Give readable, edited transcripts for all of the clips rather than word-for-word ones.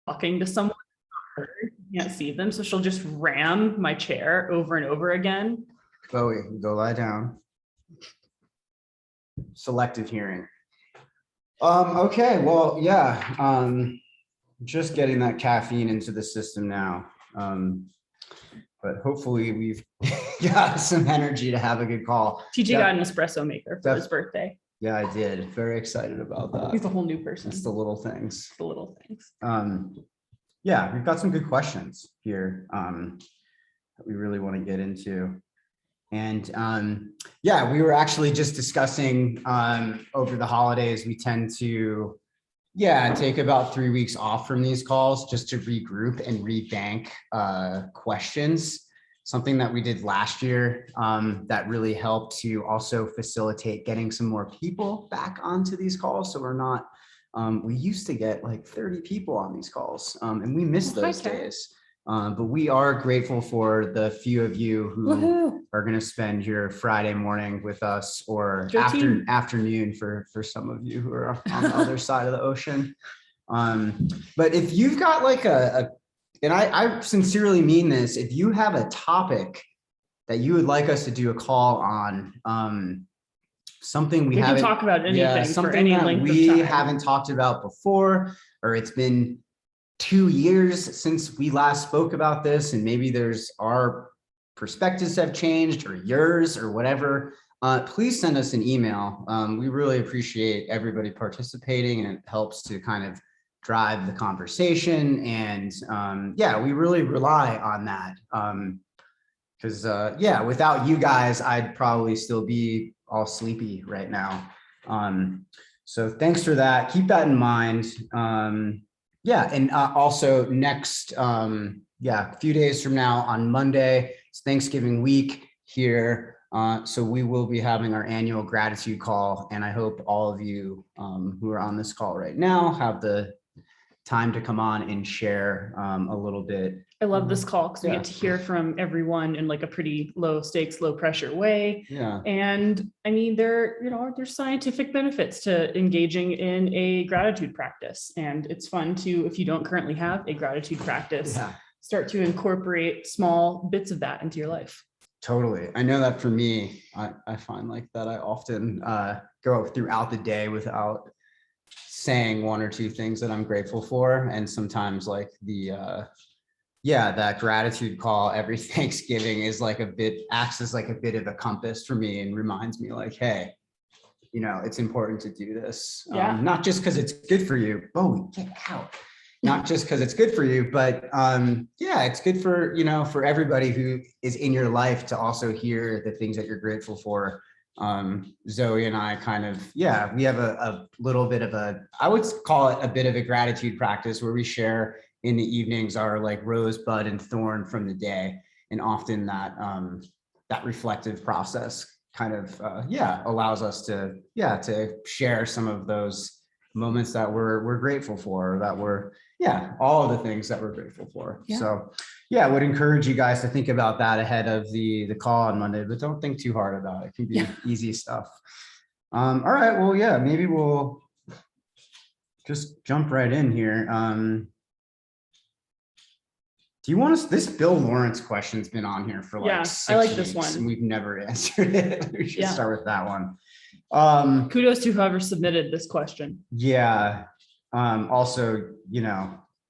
talking to someone. You can't see them, so she'll just ram my chair over and over again. Bowie, go lie down. Selective hearing. Okay, well, yeah, just getting that caffeine into the system now. But hopefully we've got some energy to have a good call. TJ got an espresso maker for his birthday. Yeah, I did. Very excited about that. He's a whole new person. It's the little things. The little things. Yeah, we've got some good questions here that we really want to get into. And yeah, we were actually just discussing over the holidays, we tend to, take about 3 weeks off from these calls just to regroup and rebank questions. Something that we did last year that really helped to also facilitate getting some more people back onto these calls. So we're not, we used to get like 30 people on these calls and we miss those days. But we are grateful for the few of you who are going to spend your Friday morning with us, or afternoon for some of you who are on the other side of the ocean. But if you've got like and I sincerely mean this, if you have a topic that you would like us to do a call on, something we haven't talk about anything something for any that length we of time. haven't talked about before, or it's been 2 years since we last spoke about this, and maybe our perspectives have changed, or yours, or whatever, please send us an email. We really appreciate everybody participating, and it helps to kind of drive the conversation. And we really rely on that because without you guys, I'd probably still be all sleepy right now. So thanks for that. Keep that in mind. And also next, a few days from now on Monday, it's Thanksgiving week here. So we will be having our annual gratitude call. And I hope all of you who are on this call right now have the time to come on and share a little bit. I love this call because we get to hear from everyone in like a pretty low stakes, low pressure way. Yeah. And I mean, there's scientific benefits to engaging in a gratitude practice. And it's fun to, if you don't currently have a gratitude practice, start to incorporate small bits of that into your life. Totally. I know that for me, I find like that I often go throughout the day without saying one or two things that I'm grateful for. And sometimes like that gratitude call every Thanksgiving is like acts as like a bit of a compass for me and reminds me like, hey, it's important to do this. Not just because it's good for you. Oh, get out. Not just because it's good for you, but it's good for, for everybody who is in your life to also hear the things that you're grateful for. Zoe and I kind of, we have a little bit of I would call it a bit of a gratitude practice where we share in the evenings our like rosebud and thorn from the day. And often that reflective process kind of, allows us to share some of those moments that we're grateful for, that we're, all of the things that we're grateful for. Yeah. So I would encourage you guys to think about that ahead of the call on Monday, but don't think too hard about it. It can be easy stuff. All right, well, maybe we'll just jump right in here. Do you want us, this Bill Lawrence question's been on here for like 6 I like weeks, this one. and we've never answered it. We should start with that one. Kudos to whoever submitted this question. Also,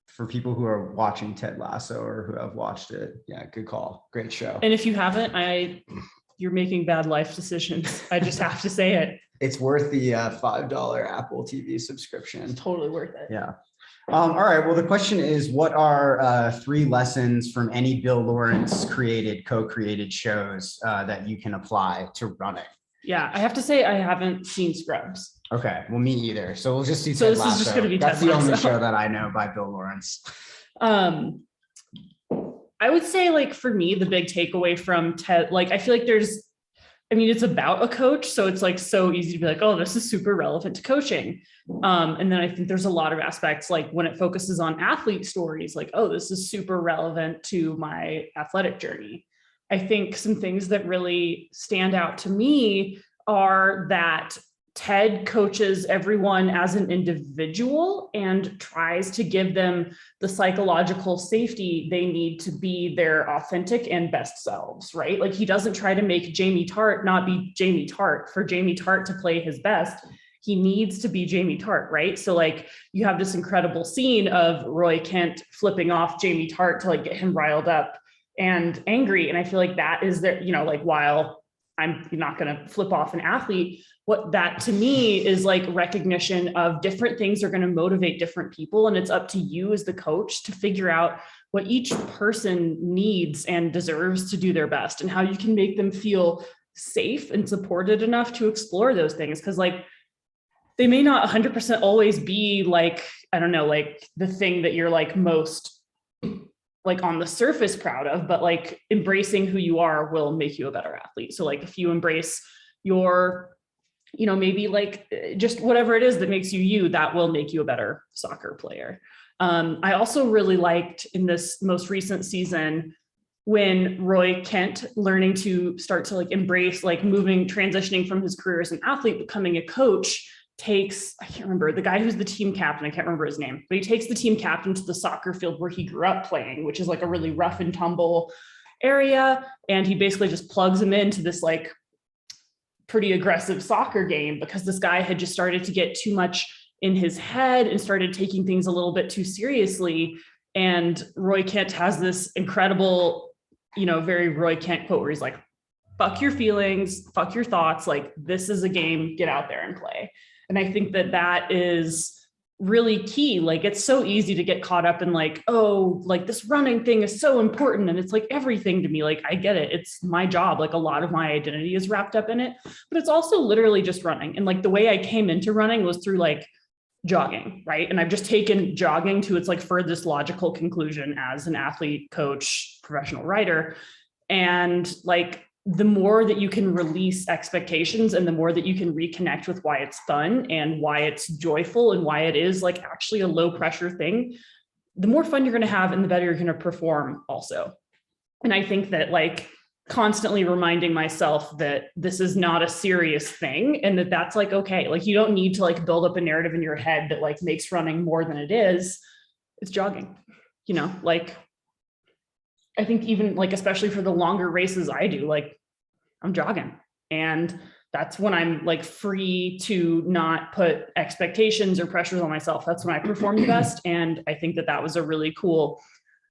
for people who are watching Ted Lasso or who have watched it, good call. Great show. And if you haven't, you're making bad life decisions. I just have to say it. It's worth the $5 Apple TV subscription. It's totally worth it. Yeah. All right. Well, the question is, what are 3 lessons from any Bill Lawrence co-created shows that you can apply to running? Yeah, I have to say I haven't seen Scrubs. Okay, well, me either. So we'll just see Ted Lasso. This is just going to be That's Ted the Lasso. only show that I know by Bill Lawrence. I would say, like, for me, the big takeaway from Ted, like, I feel like it's about a coach, so it's like so easy to be like, oh, this is super relevant to coaching. And then I think there's a lot of aspects, like when it focuses on athlete stories, like, oh, this is super relevant to my athletic journey. I think some things that really stand out to me are that Ted coaches everyone as an individual and tries to give them the psychological safety they need to be their authentic and best selves, right? Like he doesn't try to make Jamie Tart not be Jamie Tart for Jamie Tart to play his best. He needs to be Jamie Tart, right? So like you have this incredible scene of Roy Kent flipping off Jamie Tart to like get him riled up and angry. And I feel like that is there, you know, like while I'm not going to flip off an athlete, what that to me is like recognition of different things are going to motivate different people. And it's up to you as the coach to figure out what each person needs and deserves to do their best and how you can make them feel safe and supported enough to explore those things. Cause like they may not 100% always be like, I don't know, like the thing that you're like most like on the surface proud of, but like embracing who you are will make you a better athlete. So like if you embrace your, you know, maybe like just whatever it is that makes you you, that will make you a better soccer player. I also really liked in this most recent season when Roy Kent learning to start to like embrace like transitioning from his career as an athlete, becoming a coach, takes, I can't remember, the guy who's the team captain, I can't remember his name, but he takes the team captain to the soccer field where he grew up playing, which is like a really rough and tumble area. And he basically just plugs him into this like pretty aggressive soccer game because this guy had just started to get too much in his head and started taking things a little bit too seriously. And Roy Kent has this incredible, you know, very Roy Kent quote where he's like, fuck your feelings, fuck your thoughts. Like this is a game, get out there and play. And I think that that is really key. Like it's so easy to get caught up in like, oh, like this running thing is so important. And it's like everything to me. Like I get it. It's my job. Like a lot of my identity is wrapped up in it, but it's also literally just running. And like the way I came into running was through like jogging, right? And I've just taken jogging to its like furthest logical conclusion as an athlete, coach, professional writer. And like the more that you can release expectations and the more that you can reconnect with why it's fun and why it's joyful and why it is like actually a low pressure thing, the more fun you're going to have and the better you're going to perform also. And I think that like constantly reminding myself that this is not a serious thing and that that's like, okay, like you don't need to like build up a narrative in your head that like makes running more than it is. It's jogging, you know, like I think even like, especially for the longer races I do, like I'm jogging and that's when I'm like free to not put expectations or pressures on myself. That's when I perform the best. And I think that that was a really cool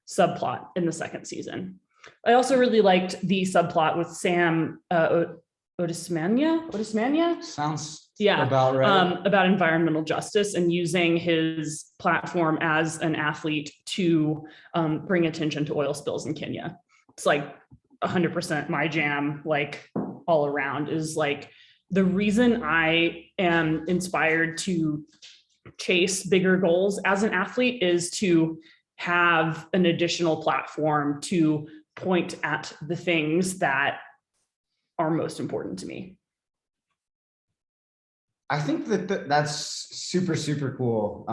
subplot in the second season. I also really liked the subplot with Sam Odismania. Sounds about right. About environmental justice and using his platform as an athlete to bring attention to oil spills in Kenya. It's like 100% my jam, like all around. Is like the reason I am inspired to chase bigger goals as an athlete is to have an additional platform to point at the things that are most important to me. I think that's super, super cool.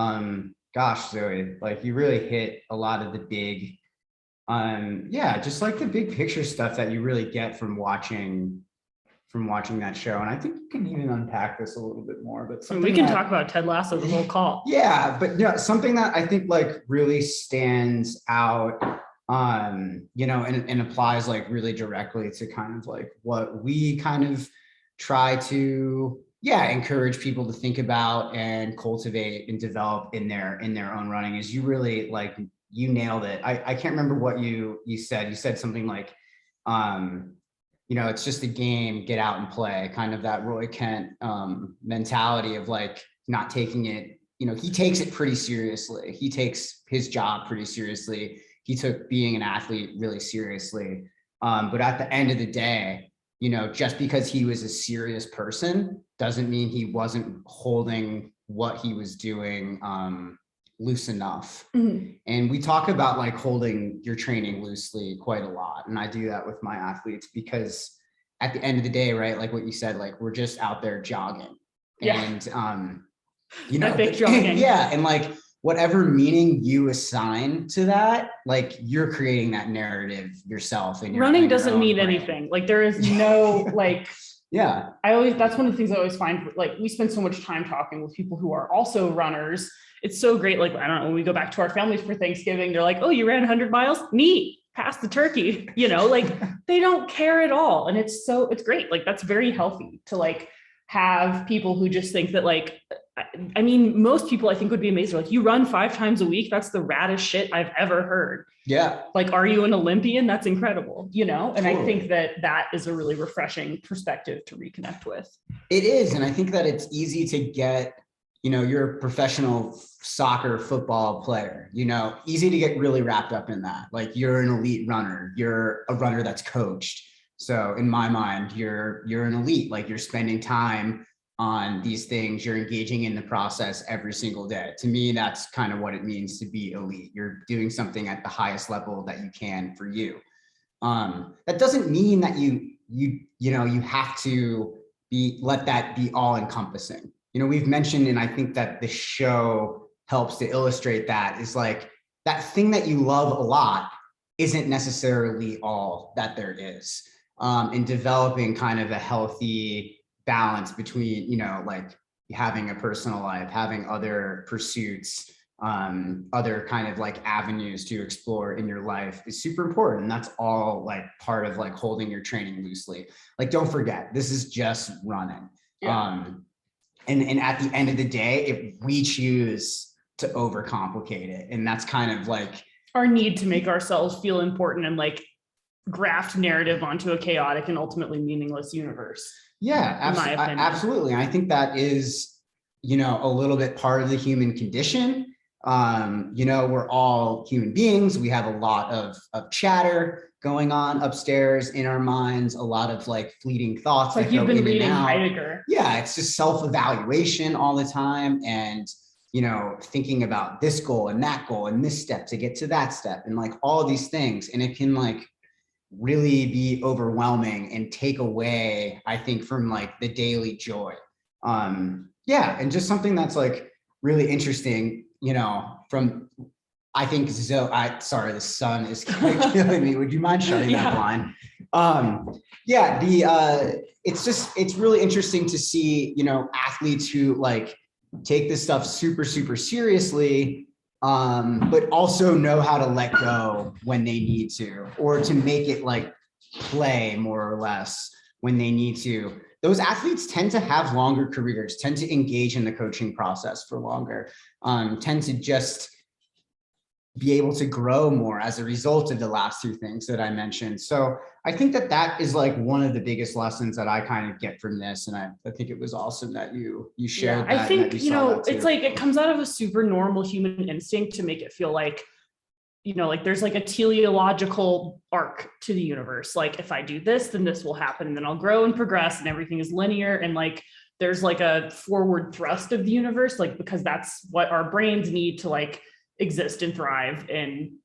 Gosh, Zoe, like you really hit a lot of the big, just like the big picture stuff that you really get from watching that show. And I think you can even unpack this a little bit more, but we can talk about Ted Lasso the whole call. Yeah, but yeah, something that I think like really stands out, and applies like really directly to kind of like what we kind of try to, encourage people to think about and cultivate and develop in their own running is you really like, you nailed it. I can't remember what you said. You said something like, it's just a game, get out and play, kind of that Roy Kent mentality of like not taking it, he takes it pretty seriously. He takes his job pretty seriously. He took being an athlete really seriously. But at the end of the day, just because he was a serious person doesn't mean he wasn't holding what he was doing loose enough. Mm-hmm. And we talk about like holding your training loosely quite a lot. And I do that with my athletes because at the end of the day, right, like what you said, like we're just out there jogging. Yeah. And big jogging. Yeah. And like whatever meaning you assign to that, like you're creating that narrative yourself. And running doesn't mean anything. Like there is no like Yeah. That's one of the things I always find, like, we spend so much time talking with people who are also runners. It's so great. Like, I don't know, when we go back to our families for Thanksgiving, they're like, oh, you ran 100 miles? Neat. Pass the turkey, like they don't care at all. And it's great. Like, that's very healthy to like have people who just think that, like, I mean, most people I think would be amazed. They're like, you run 5 times a week? That's the raddest shit I've ever heard. Yeah. Like, are you an Olympian? That's incredible, And Totally. I think that is a really refreshing perspective to reconnect with. It is. And I think that it's easy to get, you're a professional soccer, football player, easy to get really wrapped up in that. Like, you're an elite runner, you're a runner that's coached. So in my mind, you're an elite, like you're spending time on these things, you're engaging in the process every single day. To me, that's kind of what it means to be elite. You're doing something at the highest level that you can for you. That doesn't mean that you have to let that be all encompassing. We've mentioned, and I think that the show helps to illustrate that, is like that thing that you love a lot isn't necessarily all that there is. In developing kind of a healthy balance between, like having a personal life, having other pursuits, other kind of like avenues to explore in your life is super important. And that's all like part of like holding your training loosely. Like, don't forget, this is just running. Yeah. And at the end of the day, if we choose to overcomplicate it, and that's kind of like our need to make ourselves feel important and like graft narrative onto a chaotic and ultimately meaningless universe. Yeah, absolutely. And I think that is, a little bit part of the human condition. We're all human beings. We have a lot of chatter going on upstairs in our minds, a lot of like fleeting thoughts. Like, you've been reading Heidegger. Yeah, it's just self-evaluation all the time. And, thinking about this goal and that goal and this step to get to that step and like all of these things. And it can like really be overwhelming and take away, I think, from like the daily joy. Yeah. And just something that's like really interesting, from, I think, sorry, the sun is killing me. Would you mind shutting that blind? It's really interesting to see, athletes who like take this stuff super, super seriously, but also know how to let go when they need to, or to make it like play more or less when they need to. Those athletes tend to have longer careers, tend to engage in the coaching process for longer, tend to just be able to grow more as a result of the last two things that I mentioned. So I think that is like one of the biggest lessons that I kind of get from this. And I think it was awesome that you shared that. I think, it's like, it comes out of a super normal human instinct to make it feel like, like there's like a teleological arc to the universe. Like, if I do this, then this will happen, and then I'll grow and progress, and everything is linear. And like, there's like a forward thrust of the universe, like, because that's what our brains need to like exist and thrive in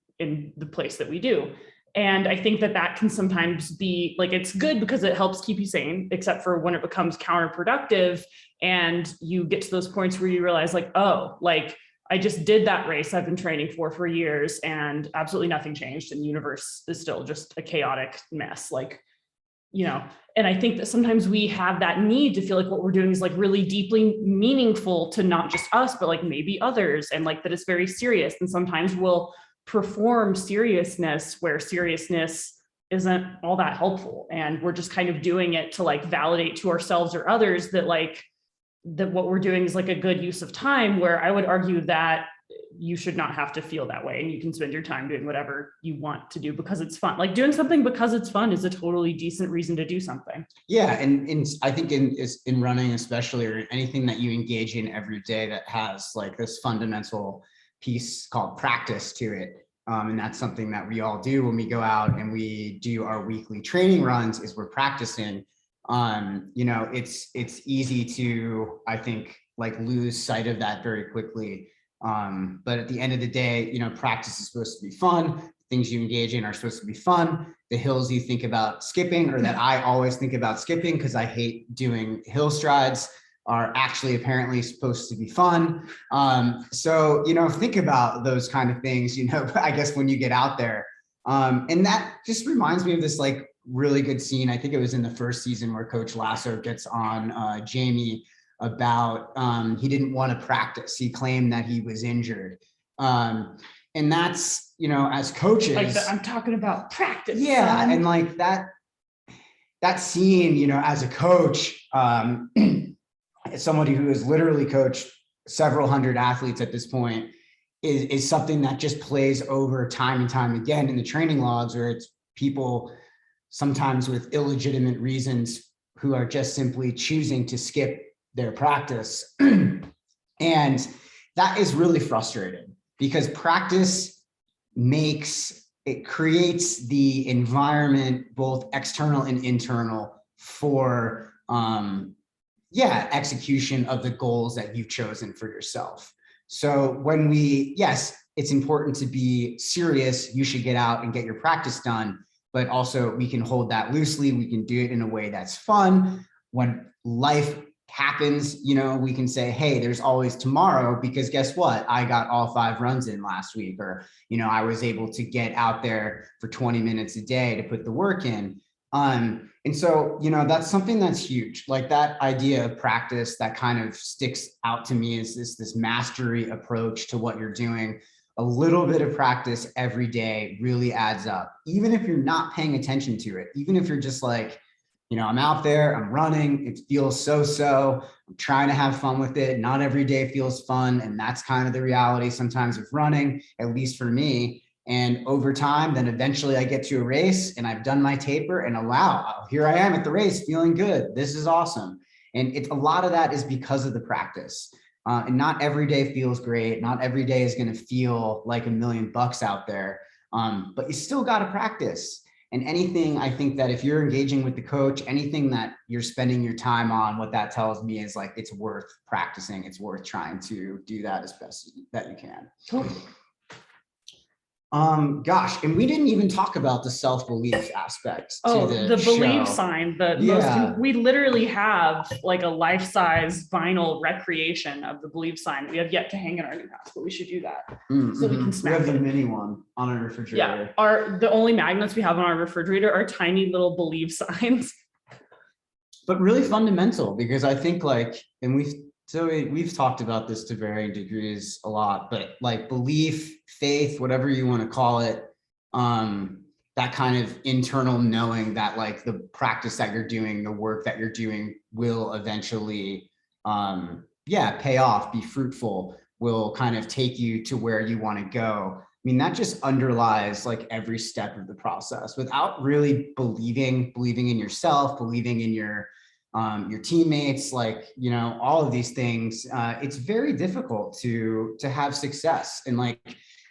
the place that we do. And I think that can sometimes be like, it's good because it helps keep you sane, except for when it becomes counterproductive and you get to those points where you realize like, oh, like, I just did that race I've been training for years, and absolutely nothing changed, and the universe is still just a chaotic mess. Like, and I think that sometimes we have that need to feel like what we're doing is like really deeply meaningful to not just us, but like maybe others, and like that it's very serious. And sometimes we'll perform seriousness where seriousness isn't all that helpful, and we're just kind of doing it to like validate to ourselves or others that what we're doing is like a good use of time, where I would argue that you should not have to feel that way, and you can spend your time doing whatever you want to do because it's fun. Like, doing something because it's fun is a totally decent reason to do something. Yeah. And I think in running especially, or anything that you engage in every day that has like this fundamental piece called practice to it. And that's something that we all do when we go out and we do our weekly training runs, is we're practicing. It's easy to, I think, like lose sight of that very quickly. But at the end of the day, practice is supposed to be fun. Things you engage in are supposed to be fun. The hills you think about skipping, or that I always think about skipping because I hate doing hill strides, are actually apparently supposed to be fun. So, think about those kind of things, I guess when you get out there. And that just reminds me of this like really good scene. I think it was in the first season where Coach Lasso gets on Jamie about he didn't want to practice. He claimed that he was injured. And that's, you know, as coaches, like I'm talking about practice. Yeah. Son. And like that scene, you know, as a coach, as somebody who has literally coached several hundred athletes at this point, is something that just plays over time and time again in the training logs, where it's people sometimes with illegitimate reasons who are just simply choosing to skip their practice. And that is really frustrating, because practice creates the environment, both external and internal, for execution of the goals that you've chosen for yourself. So yes, it's important to be serious. You should get out and get your practice done, but also we can hold that loosely. We can do it in a way that's fun. When life happens, you know, we can say, hey, there's always tomorrow, because guess what? I got all 5 runs in last week, or, you know, I was able to get out there for 20 minutes a day to put the work in. And so, you know, that's something that's huge. Like that idea of practice that kind of sticks out to me is this mastery approach to what you're doing. A little bit of practice every day really adds up, even if you're not paying attention to it, even if you're just like, you know, I'm out there, I'm running, it feels so, I'm trying to have fun with it. Not every day feels fun. And that's kind of the reality sometimes of running, at least for me. And over time, then eventually I get to a race and I've done my taper, and wow, here I am at the race feeling good. This is awesome. And a lot of that is because of the practice. And not every day feels great. Not every day is going to feel like $1 million out there. But you still got to practice. And anything, I think that if you're engaging with the coach, anything that you're spending your time on, what that tells me is like, it's worth practicing. It's worth trying to do that as best that you can. Totally. Gosh, and we didn't even talk about the self-belief aspect. Oh, the belief show. sign. We literally have like a life-size vinyl recreation of the belief sign. We have yet to hang in our new house, but we should do that. So we can smack it. We have the mini one on our refrigerator. Yeah, the only magnets we have on our refrigerator are tiny little belief signs. But really fundamental, because I think like, and we've talked about this to varying degrees a lot, but like belief, faith, whatever you want to call it, that kind of internal knowing that like the practice that you're doing, the work that you're doing will eventually, pay off, be fruitful, will kind of take you to where you want to go. I mean, that just underlies like every step of the process without really believing in yourself, believing in your teammates, like, you know, all of these things. It's very difficult to have success, and like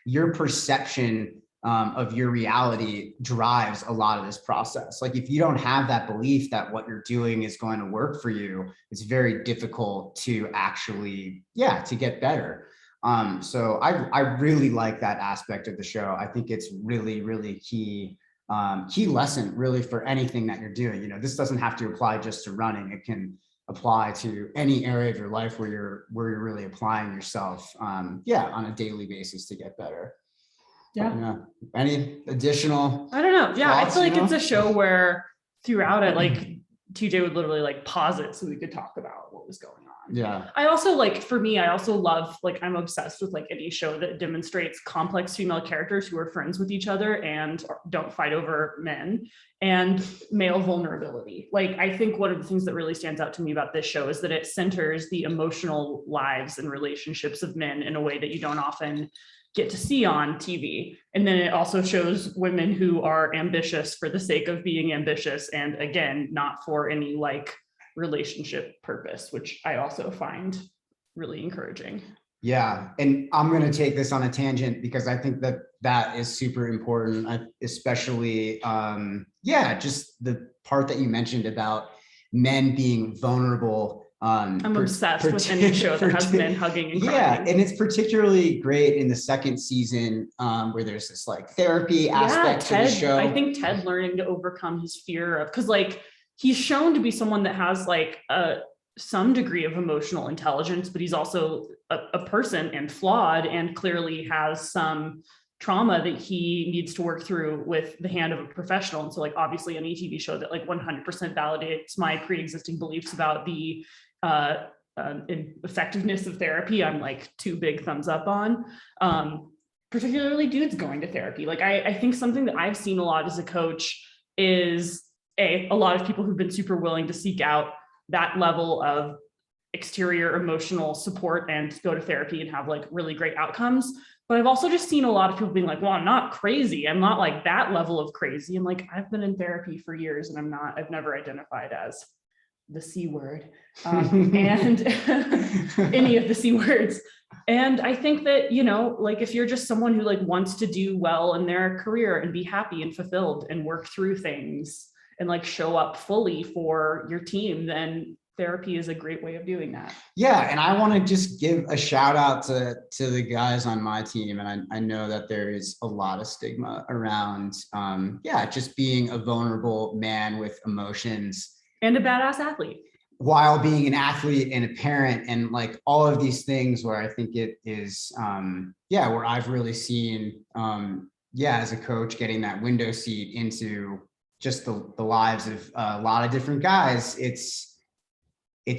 your perception of your reality drives a lot of this process. Like if you don't have that belief that what you're doing is going to work for you, it's very difficult to actually, to get better. So I really like that aspect of the show. I think it's really, really key lesson really for anything that you're doing. You know, this doesn't have to apply just to running. It can apply to any area of your life where you're really applying yourself, on a daily basis to get better. Yeah. Any additional? I don't know. Yeah, thoughts, I feel like it's a show where throughout it, like TJ would literally like pause it so we could talk about what was going on. Yeah. I also like, for me, I also love, like, I'm obsessed with like any show that demonstrates complex female characters who are friends with each other and don't fight over men, and male vulnerability. Like, I think one of the things that really stands out to me about this show is that it centers the emotional lives and relationships of men in a way that you don't often get to see on TV. And then it also shows women who are ambitious for the sake of being ambitious, and again, not for any like relationship purpose, which I also find really encouraging. Yeah, and I'm going to take this on a tangent because I think that is super important, especially, just the part that you mentioned about men being vulnerable. I'm obsessed with any show that has men hugging and crying. Yeah, and it's particularly great in the second season, where there's this like therapy aspect to the show. I think Ted learning to overcome his fear of, because like he's shown to be someone that has like some degree of emotional intelligence, but he's also a person and flawed, and clearly has some trauma that he needs to work through with the hand of a professional. And so like, obviously any TV show that like 100% validates my pre-existing beliefs about the effectiveness of therapy, I'm like 2 big thumbs up on. Particularly dudes going to therapy. Like I think something that I've seen a lot as a coach is a lot of people who've been super willing to seek out that level of exterior emotional support and go to therapy and have like really great outcomes. But I've also just seen a lot of people being like, well, I'm not crazy. I'm not like that level of crazy. And like, I've been in therapy for years and I've never identified as the C word and any of the C words. And I think that, you know, like if you're just someone who like wants to do well in their career and be happy and fulfilled and work through things and like show up fully for your team, then therapy is a great way of doing that. Yeah. And I want to just give a shout out to the guys on my team. And I know that there is a lot of stigma around, just being a vulnerable man with emotions. And a badass athlete. While being an athlete and a parent and like all of these things where I think it is, where I've really seen, as a coach, getting that window seat into just the lives of a lot of different guys.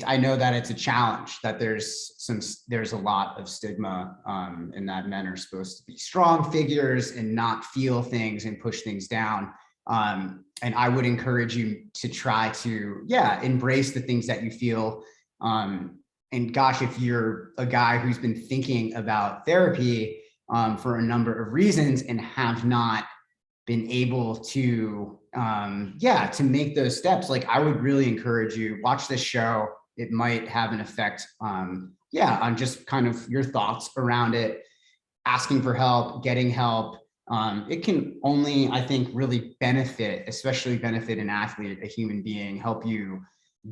I know that it's a challenge, that there's a lot of stigma, and that men are supposed to be strong figures and not feel things and push things down. And I would encourage you to try to, embrace the things that you feel. And gosh, if you're a guy who's been thinking about therapy for a number of reasons and have not been able to, to make those steps, like I would really encourage you, watch this show. It might have an effect, on just kind of your thoughts around it, asking for help, getting help. It can only, I think, really especially benefit an athlete, a human being, help you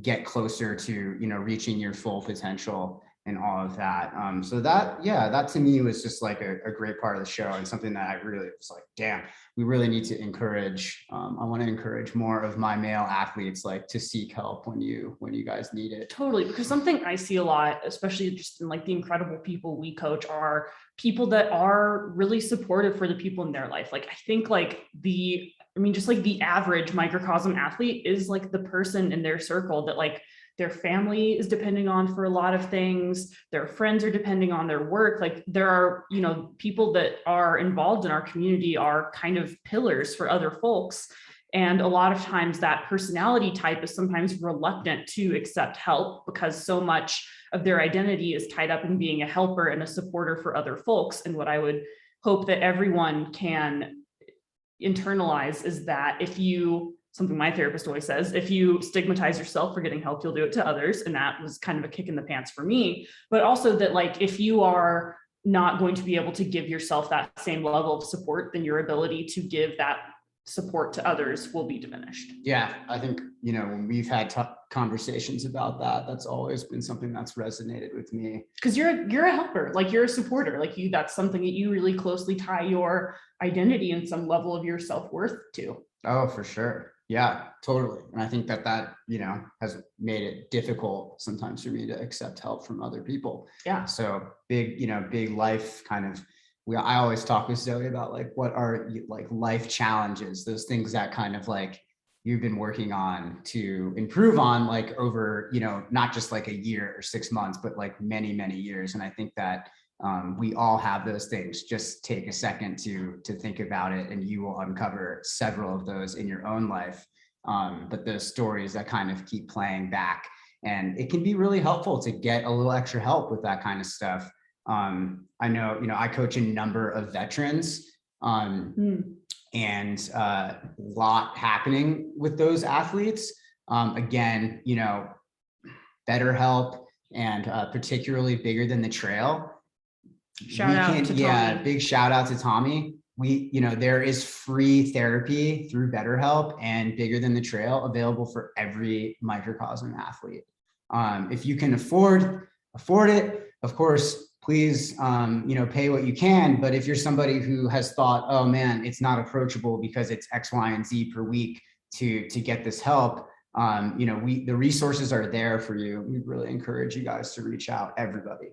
get closer to, reaching your full potential and all of that. So that to me was just like a great part of the show and something that I really was like, damn, we really need to encourage. I want to encourage more of my male athletes, like to seek help when you guys need it. Totally, because something I see a lot, especially just in like the incredible people we coach, are people that are really supportive for the people in their life. Like I think like just like the average microcosm athlete is like the person in their circle that like their family is depending on for a lot of things. Their friends are depending on their work. Like there are, people that are involved in our community are kind of pillars for other folks. And a lot of times that personality type is sometimes reluctant to accept help because so much of their identity is tied up in being a helper and a supporter for other folks. And what I would hope that everyone can internalize is that something my therapist always says, if you stigmatize yourself for getting help, you'll do it to others. And that was kind of a kick in the pants for me, but also that like, if you are not going to be able to give yourself that same level of support, then your ability to give that support to others will be diminished. Yeah. I think, when we've had conversations about that, that's always been something that's resonated with me. Because you're a helper, like you're a supporter, like that's something that you really closely tie your identity and some level of your self-worth to. Oh, for sure. Yeah, totally. And I think that has made it difficult sometimes for me to accept help from other people. Yeah. So big life kind of, I always talk with Zoe about like, what are like life challenges, those things that kind of like you've been working on to improve on like over, not just like a year or 6 months, but like many, many years. And I think that we all have those things. Just take a second to think about it and you will uncover several of those in your own life. But those stories that kind of keep playing back, and it can be really helpful to get a little extra help with that kind of stuff. I know, I coach a number of veterans, and a lot happening with those athletes. Again, better help, and particularly Bigger Than the Trail. Shout out to Tommy. Big shout out to Tommy. There is free therapy through BetterHelp and Bigger Than the Trail available for every microcosm athlete. If you can afford it, of course, please, pay what you can. But if you're somebody who has thought, oh man, it's not approachable because it's X, Y, and Z per week to get this help, the resources are there for you. We really encourage you guys to reach out, everybody.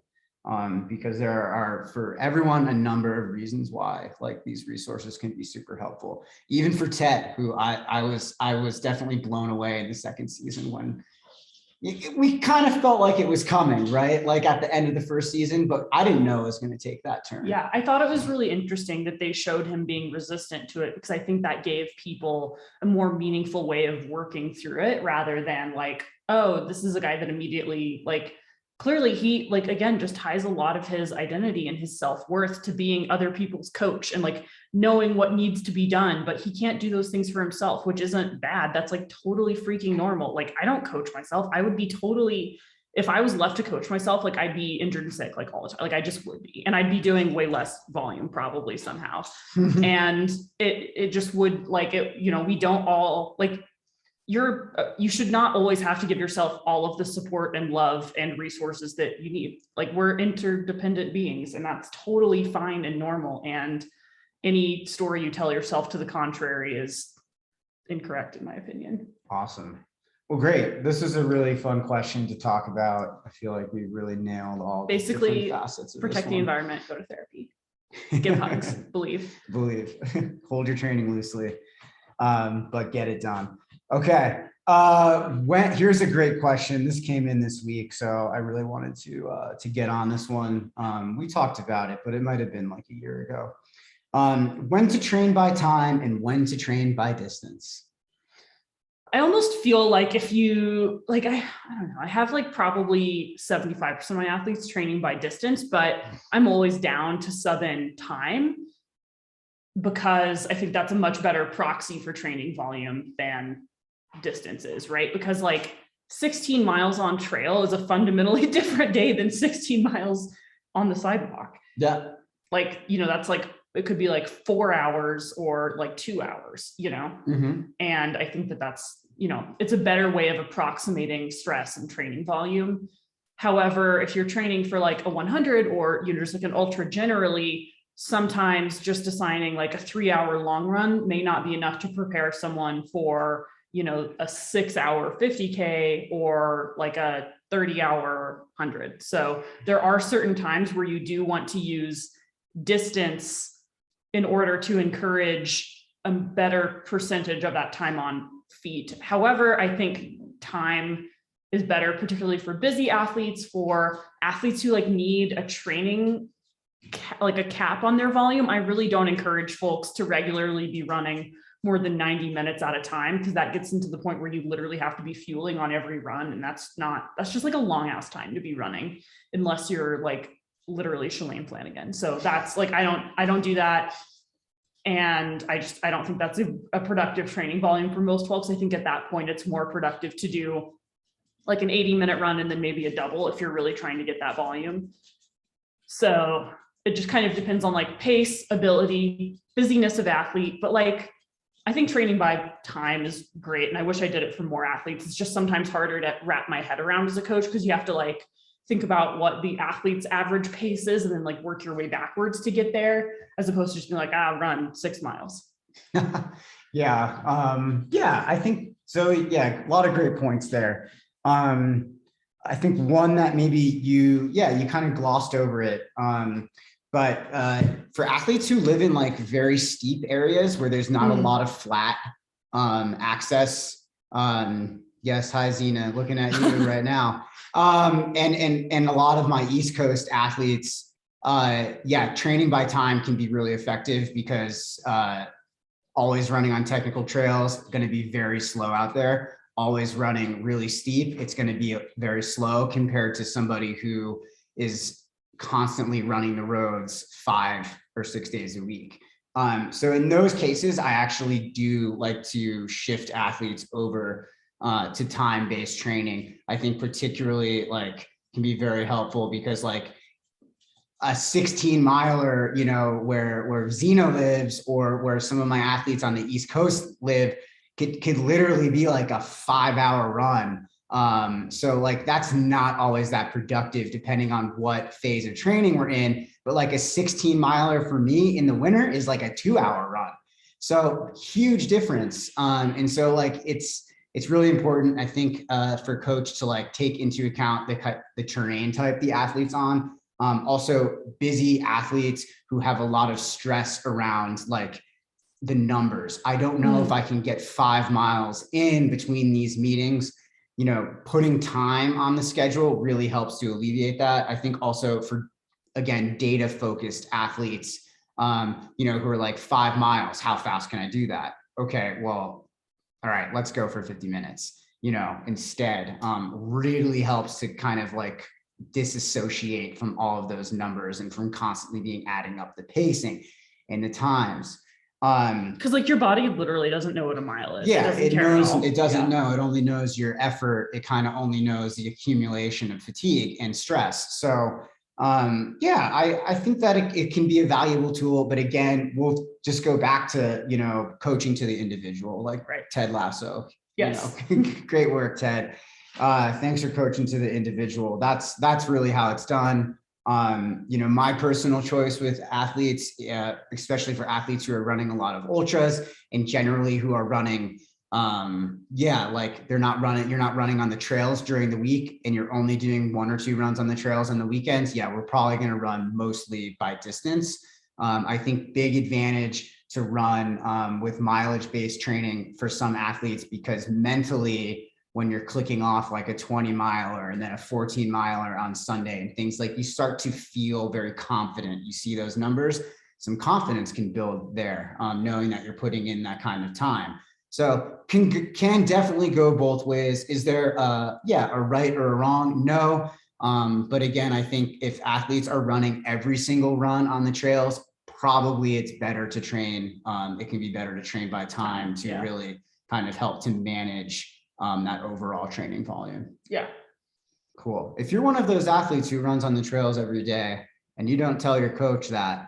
because there are for everyone a number of reasons why like these resources can be super helpful. Even for Ted, who I was definitely blown away in the second season when we kind of felt like it was coming, right? Like at the end of the first season, but I didn't know it was going to take that turn. Yeah, I thought it was really interesting that they showed him being resistant to it, because I think that gave people a more meaningful way of working through it, rather than like, oh, this is a guy that immediately, like, clearly he, like, again, just ties a lot of his identity and his self-worth to being other people's coach and like knowing what needs to be done, but he can't do those things for himself, which isn't bad. That's like totally freaking normal. Like, I don't coach myself. I would be totally, if I was left to coach myself, like I'd be injured and sick like all the time. Like I just would be, and I'd be doing way less volume probably somehow. And it just would, like, it, you know, we don't all, like, you should not always have to give yourself all of the support and love and resources that you need. Like, we're interdependent beings, and that's totally fine and normal. And any story you tell yourself to the contrary is incorrect, in my opinion. Awesome. Well, great. This is a really fun question to talk about. I feel like we really nailed all basically the different facets of protect the environment, go to therapy, give hugs, believe, hold your training loosely, but get it done. Okay. Here's a great question. This came in this week, so I really wanted to get on this one. We talked about it, but it might have been like a year ago. When to train by time and when to train by distance. I almost feel like if you, like, I don't know, I have like probably 75% of my athletes training by distance, but I'm always down to sub in time, because I think that's a much better proxy for training volume than distances, right? Because like 16 miles on trail is a fundamentally different day than 16 miles on the sidewalk. Yeah. Like, you know, that's like, it could be like 4 hours or like 2 hours, you know? Mm-hmm. And I think that that's, you know, it's a better way of approximating stress and training volume. However, if you're training for like a 100 or, you know, just like an ultra generally, sometimes just assigning like a 3-hour long run may not be enough to prepare someone for, you know, a 6-hour 50K or like a 30-hour 100. So there are certain times where you do want to use distance in order to encourage a better percentage of that time on feet. However, I think time is better, particularly for busy athletes, for athletes who like need a training, like a cap on their volume. I really don't encourage folks to regularly be running more than 90 minutes at a time, because that gets into the point where you literally have to be fueling on every run. And that's just like a long ass time to be running, unless you're like literally Shalane Flanagan. So that's like, I don't do that. And I don't think that's a productive training volume for most folks. I think at that point, it's more productive to do like an 80-minute run and then maybe a double if you're really trying to get that volume. So it just kind of depends on like pace, ability, busyness of athlete. But like, I think training by time is great. And I wish I did it for more athletes. It's just sometimes harder to wrap my head around as a coach, because you have to like think about what the athlete's average pace is and then like work your way backwards to get there, as opposed to just being like, run 6 miles. Yeah. I think so. Yeah. A lot of great points there. I think one that maybe you kind of glossed over it. But for athletes who live in like very steep areas where there's not a lot of flat access, yes, hi Zena, looking at you right now. And a lot of my East Coast athletes, training by time can be really effective, because always running on technical trails, going to be very slow out there. Always running really steep, it's going to be very slow compared to somebody who is constantly running the roads 5 or 6 days a week. So in those cases, I actually do like to shift athletes over to time-based training. I think particularly like can be very helpful, because like a 16 miler, you know, where Zeno lives, or where some of my athletes on the East Coast live, could literally be like a 5-hour run. So like, that's not always that productive depending on what phase of training we're in, but like a 16 miler for me in the winter is like a 2-hour run. So huge difference. And so like, it's really important, I think, for coach to like take into account the terrain type the athlete's on. Also busy athletes who have a lot of stress around like the numbers. I don't know if I can get 5 miles in between these meetings. Putting time on the schedule really helps to alleviate that. I think also for, again, data focused athletes, who are like 5 miles, how fast can I do that? Okay, well, all right, let's go for 50 minutes, instead. Really helps to kind of like disassociate from all of those numbers and from constantly being adding up the pacing and the times. Because like your body literally doesn't know what a mile is. Yeah, it knows, it doesn't Yeah. know. It only knows your effort. It kind of only knows the accumulation of fatigue and stress. So yeah, I think that it can be a valuable tool, but again, we'll just go back to, coaching to the individual, like Ted Lasso. Yes. Great work, Ted. Thanks for coaching to the individual. That's really how it's done. My personal choice with athletes, especially for athletes who are running a lot of ultras and generally who are running, like you're not running on the trails during the week and you're only doing 1 or 2 runs on the trails on the weekends. Yeah, we're probably going to run mostly by distance. I think big advantage to run with mileage-based training for some athletes, because mentally, when you're clicking off like a 20 miler and then a 14 miler on Sunday and things, like you start to feel very confident. You see those numbers, some confidence can build there, knowing that you're putting in that kind of time. So can definitely go both ways. Is there a right or a wrong? No. But again, I think if athletes are running every single run on the trails, probably it's better to train. It can be better to train by time to really kind of help to manage that overall training volume. Yeah. Cool. If you're one of those athletes who runs on the trails every day and you don't tell your coach that,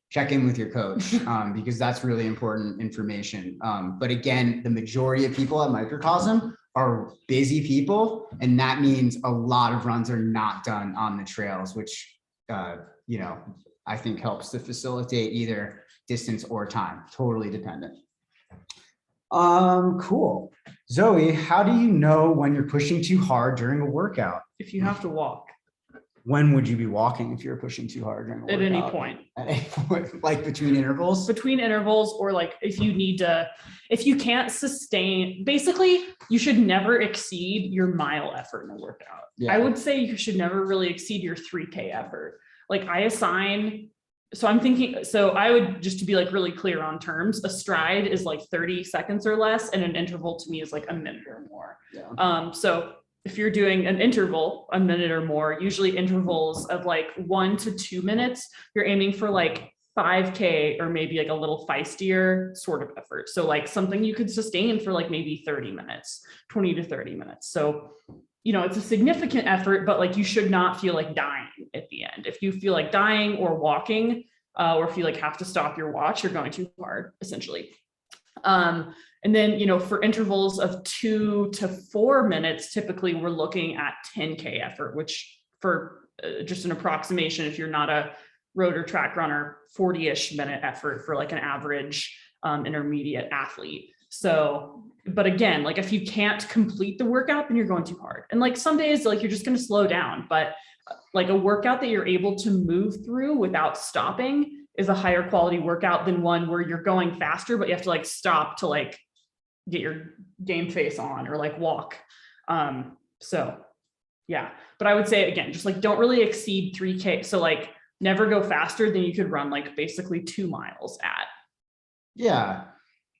check in with your coach, because that's really important information. But again, the majority of people at Microcosm are busy people, and that means a lot of runs are not done on the trails, which, I think helps to facilitate either distance or time, totally dependent. Cool. Zoe, how do you know when you're pushing too hard during a workout? If you have to walk. When would you be walking if you're pushing too hard during a workout? At any point. At any point, like between intervals? Between intervals, or like if you can't sustain, basically you should never exceed your mile effort in a workout. Yeah. I would say you should never really exceed your 3K effort. Like I would, just to be like really clear on terms, a stride is like 30 seconds or less, and an interval to me is like a minute or more. Yeah. So if you're doing an interval, a minute or more, usually intervals of like 1 to 2 minutes, you're aiming for like 5K or maybe like a little feistier sort of effort. So like something you could sustain for like maybe 30 minutes, 20 to 30 minutes. So it's a significant effort, but like you should not feel like dying at the end. If you feel like dying or walking, or if you like have to stop your watch, you're going too hard, essentially. And then, for intervals of 2 to 4 minutes, typically we're looking at 10K effort, which for just an approximation, if you're not a road or track runner, 40-ish minute effort for like an average intermediate athlete. So, but again, like if you can't complete the workout, then you're going too hard. And like some days, like you're just going to slow down, but like a workout that you're able to move through without stopping is a higher quality workout than one where you're going faster, but you have to like stop to like get your game face on or like walk. So yeah, but I would say again, just like don't really exceed 3K. So like never go faster than you could run like basically 2 miles at. Yeah.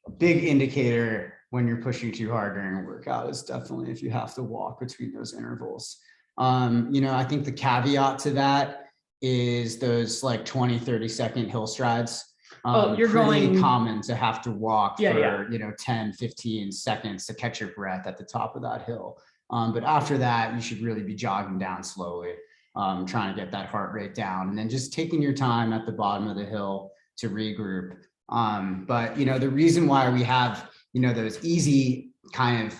A big indicator when you're pushing too hard during a workout is definitely if you have to walk between those intervals. I think the caveat to that is those like 20, 30-second hill strides. You're pretty common to have to walk for 10, 15 seconds to catch your breath at the top of that hill. But after that, you should really be jogging down slowly, trying to get that heart rate down, and then just taking your time at the bottom of the hill to regroup. But the reason why we have those easy kind of,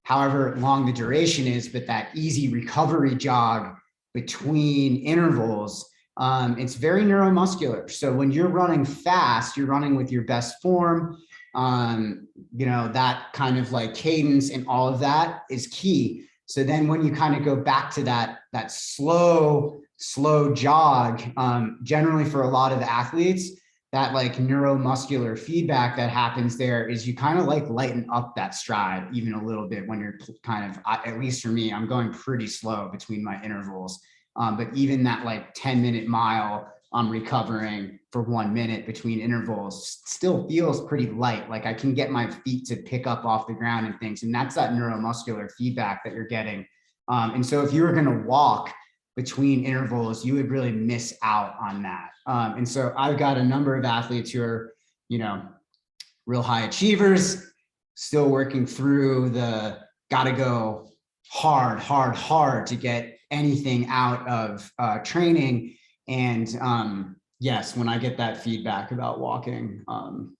however long the duration is, but that easy recovery jog between intervals, it's very neuromuscular. So when you're running fast, you're running with your best form, that kind of like cadence and all of that is key. So then when you kind of go back to that slow slow jog, generally for a lot of the athletes, that like neuromuscular feedback that happens there is you kind of like lighten up that stride even a little bit when you're kind of, at least for me, I'm going pretty slow between my intervals. But even that like 10-minute mile, I'm recovering for 1 minute between intervals still feels pretty light. Like I can get my feet to pick up off the ground and things. And that's that neuromuscular feedback that you're getting. And so if you were going to walk between intervals, you would really miss out on that. And so I've got a number of athletes who are, you know, real high achievers, still working through the gotta go hard to get anything out of training. And yes, when I get that feedback about walking,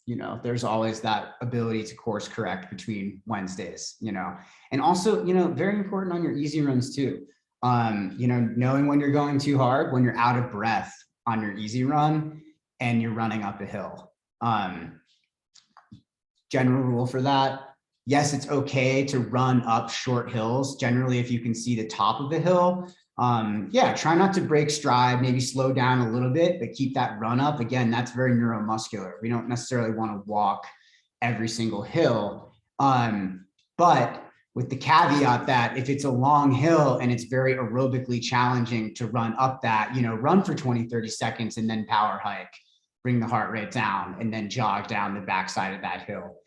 you know, there's always that ability to course correct between Wednesdays, you know, and also, you know, very important on your easy runs too. You know, knowing when you're going too hard, when you're out of breath on your easy run and you're running up a hill. General rule for that. Yes, it's okay to run up short hills. Generally, if you can see the top of the hill, yeah, try not to break stride, maybe slow down a little bit, but keep that run up. Again, that's very neuromuscular. We don't necessarily want to walk every single hill. But with the caveat that if it's a long hill and it's very aerobically challenging to run up that, you know, run for 20, 30 seconds and then power hike, bring the heart rate down and then jog down the backside of that hill.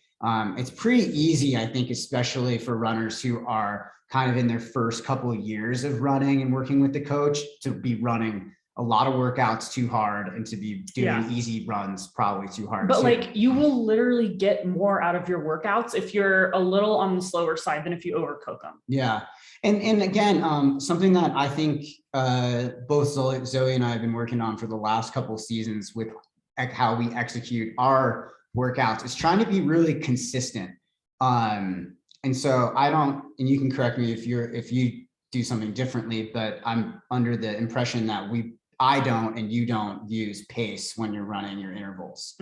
It's pretty easy, I think, especially for runners who are kind of in their first couple of years of running and working with the coach, to be running a lot of workouts too hard and to be doing easy runs probably too hard. But like you will literally get more out of your workouts if you're a little on the slower side than if you overcook them. Yeah. And again, something that I think both Zoe and I have been working on for the last couple of seasons with how we execute our workouts is trying to be really consistent. And so I don't, and you can correct me if you do something differently, but I'm under the impression that I don't, and you don't use pace when you're running your intervals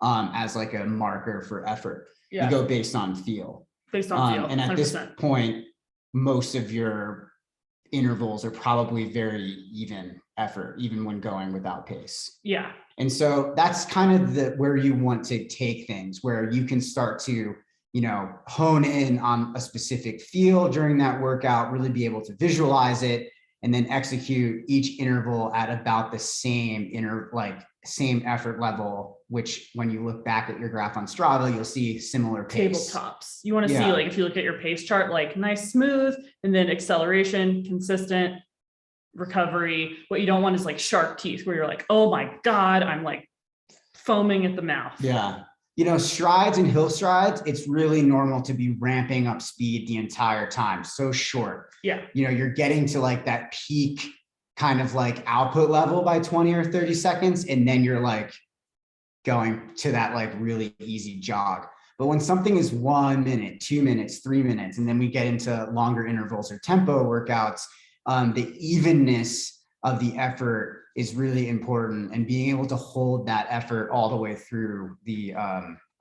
as like a marker for effort. Yeah. You go based on feel. Based on feel. And at 100%. This point, most of your intervals are probably very even effort, even when going without pace. Yeah. And so that's kind of where you want to take things, where you can start to, you know, hone in on a specific feel during that workout, really be able to visualize it, and then execute each interval at about the same same effort level, which when you look back at your graph on Strava, you'll see similar pace. Tabletops. You want to see, like, if you look at your pace chart, like nice, smooth, and then acceleration, consistent, recovery. What you don't want is like shark teeth where you're like, oh my God, I'm like foaming at the mouth. Yeah. You know, strides and hill strides, it's really normal to be ramping up speed the entire time. So short. Yeah. You know, you're getting to like that peak kind of like output level by 20 or 30 seconds. And then you're like going to that like really easy jog. But when something is 1 minute, 2 minutes, 3 minutes, and then we get into longer intervals or tempo workouts, the evenness of the effort is really important, and being able to hold that effort all the way through the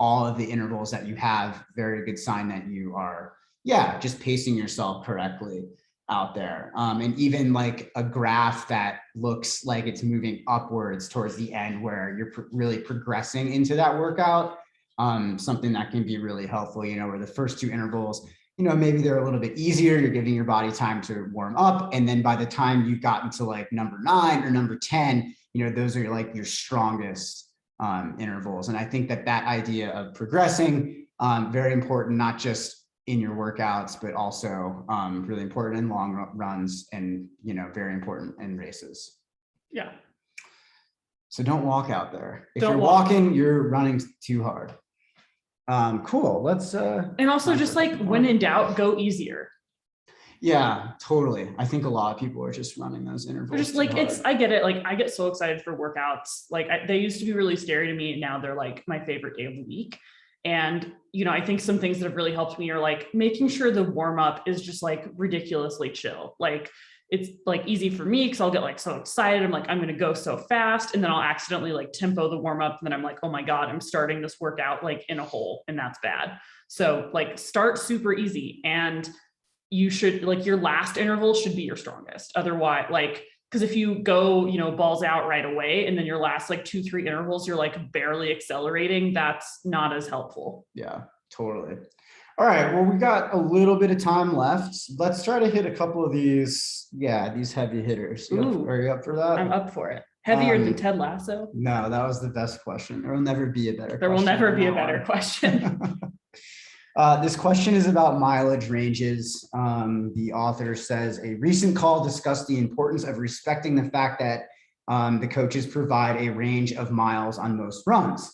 all of the intervals that you have, very good sign that you are, just pacing yourself correctly out there. And even like a graph that looks like it's moving upwards towards the end where you're really progressing into that workout, something that can be really helpful, you know, where the first two intervals, you know, maybe they're a little bit easier. You're giving your body time to warm up. And then by the time you've gotten to like number 9 or number 10, you know, those are like your strongest intervals. And I think that idea of progressing, very important, not just in your workouts, but also really important in long runs and, you know, very important in races. Yeah. So don't walk out there. If you're walking, you're running too hard. Cool. Let's and also just like when in doubt, go easier. Yeah, totally. I think a lot of people are just running those intervals. Just like I get it. Like I get so excited for workouts. Like they used to be really scary to me, and now they're like my favorite day of the week. And you know, I think some things that have really helped me are like making sure the warm up is just like ridiculously chill. Like it's like easy for me because I'll get like so excited. I'm like, I'm going to go so fast. And then I'll accidentally like tempo the warm up. And then I'm like, oh my God, I'm starting this workout like in a hole, and that's bad. So like start super easy, and you should like your last interval should be your strongest. Otherwise, like Because if you go, balls out right away, and then your last like 2-3 intervals, you're like barely accelerating, that's not as helpful. Yeah, totally. All right, well, we got a little bit of time left. Let's try to hit a couple of these heavy hitters. Are you up for that? I'm up for it. Heavier than Ted Lasso? No, that was the best question. There will never be a better question. There will never be a better question. This question is about mileage ranges. The author says, a recent call discussed the importance of respecting the fact that the coaches provide a range of miles on most runs.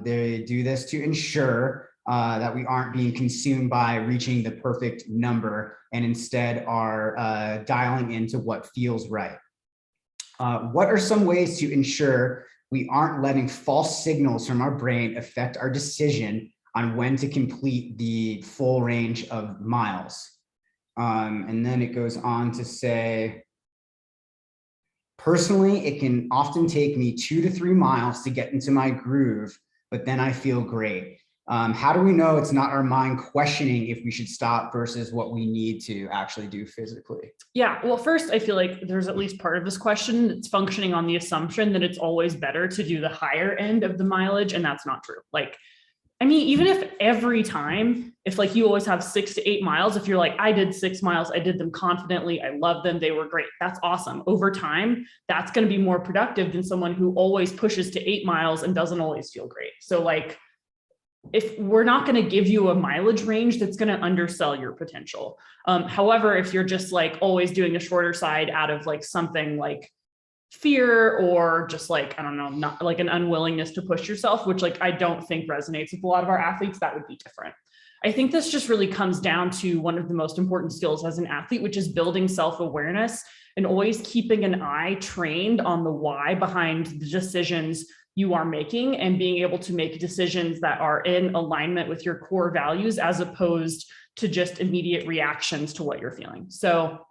They do this to ensure that we aren't being consumed by reaching the perfect number and instead are dialing into what feels right. What are some ways to ensure we aren't letting false signals from our brain affect our decision on when to complete the full range of miles? And then it goes on to say, personally, it can often take me 2 to 3 miles to get into my groove, but then I feel great. How do we know it's not our mind questioning if we should stop versus what we need to actually do physically? Yeah, well, first, I feel like there's at least part of this question that's functioning on the assumption that it's always better to do the higher end of the mileage, and that's not true. Like, I mean, even if every time, if like you always have 6 to 8 miles, if you're like, I did 6 miles, I did them confidently, I love them, they were great, that's awesome. Over time, that's going to be more productive than someone who always pushes to 8 miles and doesn't always feel great. So like, if we're not going to give you a mileage range that's going to undersell your potential. However, if you're just like always doing the shorter side out of like something like fear or just like, I don't know, not like an unwillingness to push yourself, which like I don't think resonates with a lot of our athletes, that would be different. I think this just really comes down to one of the most important skills as an athlete, which is building self-awareness and always keeping an eye trained on the why behind the decisions you are making and being able to make decisions that are in alignment with your core values as opposed to just immediate reactions to what you're feeling. So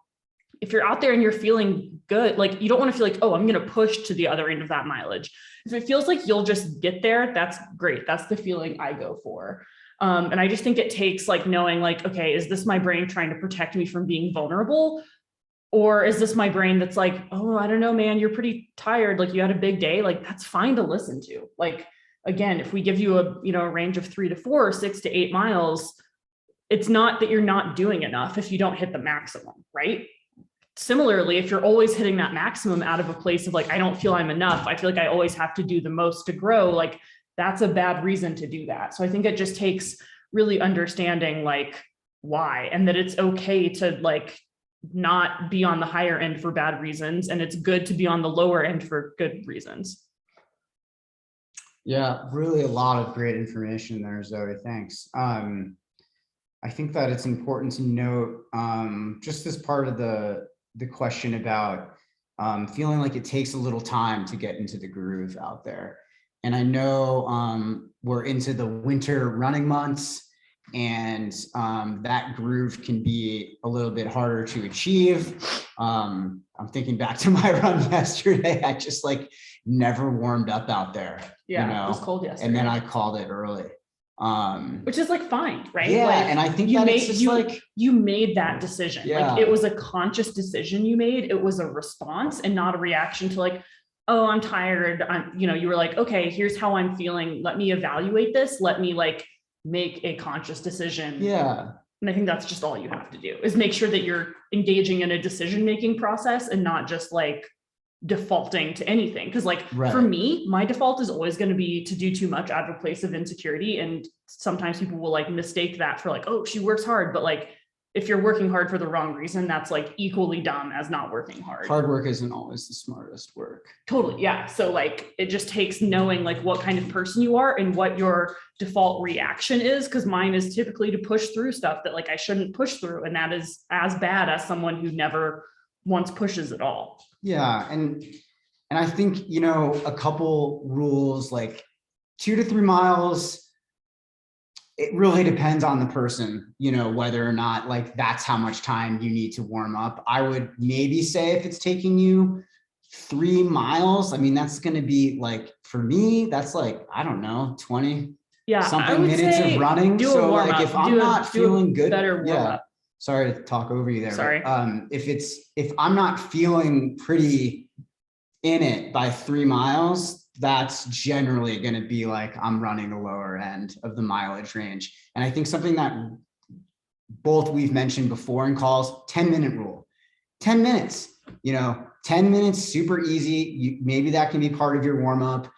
if you're out there and you're feeling good, like you don't want to feel like, oh, I'm going to push to the other end of that mileage. If it feels like you'll just get there, that's great. That's the feeling I go for. And I just think it takes like knowing like, okay, is this my brain trying to protect me from being vulnerable? Or is this my brain that's like, oh, I don't know, man, you're pretty tired. Like you had a big day. Like that's fine to listen to. Like, again, if we give you a range of 3 to 4 or 6 to 8 miles, it's not that you're not doing enough if you don't hit the maximum, right? Similarly, if you're always hitting that maximum out of a place of like, I don't feel I'm enough, I feel like I always have to do the most to grow, like that's a bad reason to do that. So I think it just takes really understanding like why, and that it's okay to like not be on the higher end for bad reasons, and it's good to be on the lower end for good reasons. Yeah, really a lot of great information there, Zoe. Thanks. I think that it's important to note just as part of the question about feeling like it takes a little time to get into the groove out there. And I know we're into the winter running months, and that groove can be a little bit harder to achieve. I'm thinking back to my run yesterday. I just like never warmed up out there. Yeah, it was cold yesterday. And then I called it early. Which is like fine, right? Yeah, like, and I think that it's just like you made that decision. Yeah. Like it was a conscious decision you made. It was a response and not a reaction to like, oh, I'm tired. You were like, okay, here's how I'm feeling. Let me evaluate this. Let me like make a conscious decision. Yeah. And I think that's just all you have to do is make sure that you're engaging in a decision-making process and not just like defaulting to anything. Cause like for me, my default is always going to be to do too much out of a place of insecurity. And sometimes people will like mistake that for like, oh, she works hard. But like, if you're working hard for the wrong reason, that's like equally dumb as not working hard. Hard work isn't always the smartest work. Totally. Yeah. So like, it just takes knowing like what kind of person you are and what your default reaction is. Cause mine is typically to push through stuff that like I shouldn't push through. And that is as bad as someone who never once pushes at all. Yeah. And I think, a couple rules like 2 to 3 miles, it really depends on the person, whether or not like that's how much time you need to warm up. I would maybe say if it's taking you 3 miles, I mean, that's going to be like, for me, that's like, I don't know, 20 something minutes of running. So like if I'm not feeling good, better warm up. sorry to talk over you there. Sorry. But, if I'm not feeling pretty in it by 3 miles, that's generally going to be like I'm running the lower end of the mileage range. And I think something that both we've mentioned before in calls, 10-minute rule, 10 minutes, 10 minutes, super easy. Maybe that can be part of your warm up.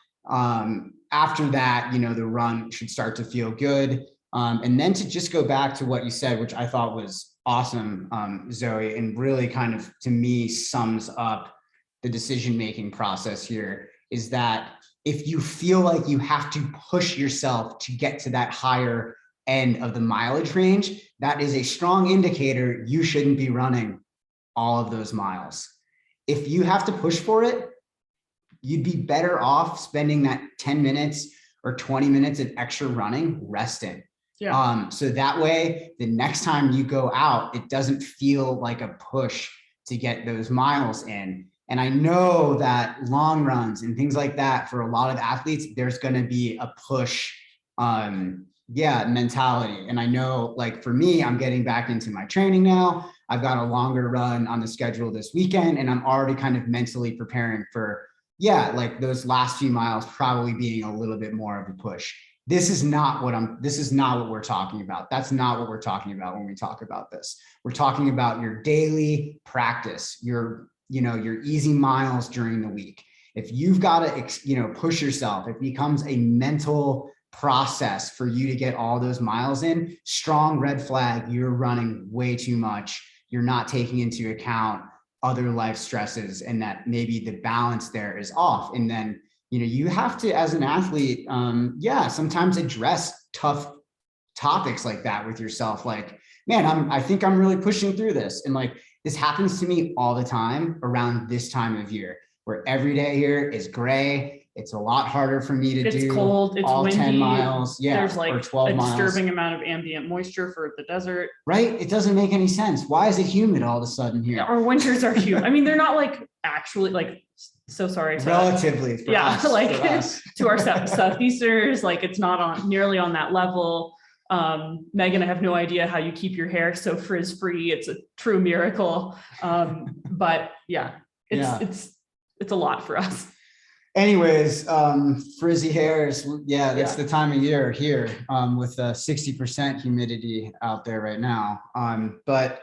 After that, the run should start to feel good. And then to just go back to what you said, which I thought was awesome, Zoe, and really kind of, to me, sums up the decision-making process here, is that if you feel like you have to push yourself to get to that higher end of the mileage range, that is a strong indicator you shouldn't be running all of those miles. If you have to push for it, you'd be better off spending that 10 minutes or 20 minutes of extra running resting. Yeah. So that way, the next time you go out, it doesn't feel like a push to get those miles in. And I know that long runs and things like that, for a lot of athletes, there's going to be a push, mentality. And I know, like, for me, I'm getting back into my training now. I've got a longer run on the schedule this weekend, and I'm already kind of mentally preparing for, like those last few miles probably being a little bit more of a push. This is not what we're talking about. That's not what we're talking about when we talk about this. We're talking about your daily practice, your easy miles during the week. If you've got to, push yourself, it becomes a mental process for you to get all those miles in. Strong red flag, you're running way too much. You're not taking into account other life stresses, and that maybe the balance there is off. And then, you have to, as an athlete, sometimes address tough topics like that with yourself. Like, man, I think I'm really pushing through this. And like, this happens to me all the time around this time of year, where every day here is gray. It's a lot harder for me to do. It's cold, it's all windy, 10 miles. Yeah. There's like or 12 a miles. disturbing amount of ambient moisture for the desert. Right? It doesn't make any sense. Why is it humid all of a sudden here? Our winters are humid. I mean, they're not like actually like, so sorry. Relatively. For us, like for us. to our southeasters, like it's not nearly on that level. Megan, I have no idea how you keep your hair so frizz free. It's a true miracle. But it's a lot for us. Anyways, frizzy hairs. That's the time of year here, with 60% humidity out there right now. But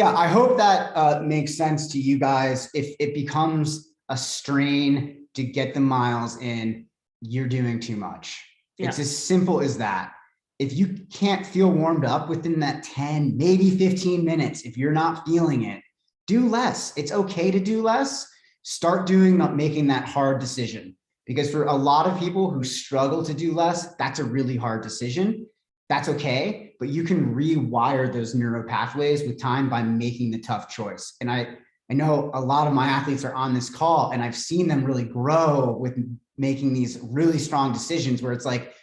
I hope that makes sense to you guys. If it becomes a strain to get the miles in, you're doing too much. It's as simple as that. If you can't feel warmed up within that 10, maybe 15 minutes, if you're not feeling it, do less. It's okay to do less. Start making that hard decision, because for a lot of people who struggle to do less, that's a really hard decision. That's okay, but you can rewire those neural pathways with time by making the tough choice. And I know a lot of my athletes are on this call, and I've seen them really grow with making these really strong decisions where it's like,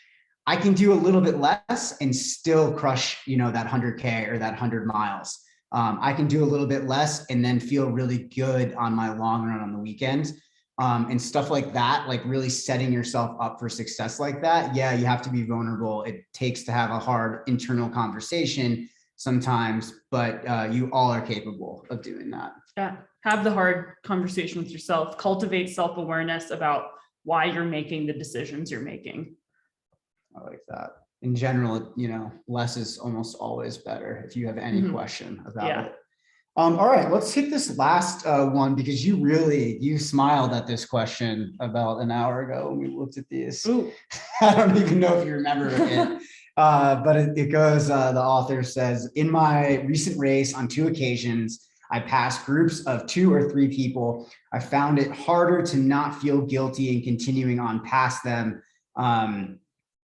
I can do a little bit less and still crush, that 100K or that 100 miles. I can do a little bit less and then feel really good on my long run on the weekends, and stuff like that, like really setting yourself up for success like that. Yeah, you have to be vulnerable. It takes to have a hard internal conversation sometimes, but you all are capable of doing that. Yeah, have the hard conversation with yourself, cultivate self-awareness about why you're making the decisions you're making. I like that. In general, less is almost always better if you have any question about it. All right, let's hit this last one, because you smiled at this question about an hour ago when we looked at these. Ooh. I don't even know if you remember it. But it goes, the author says, in my recent race on 2 occasions, I passed groups of 2 or 3 people. I found it harder to not feel guilty in continuing on past them,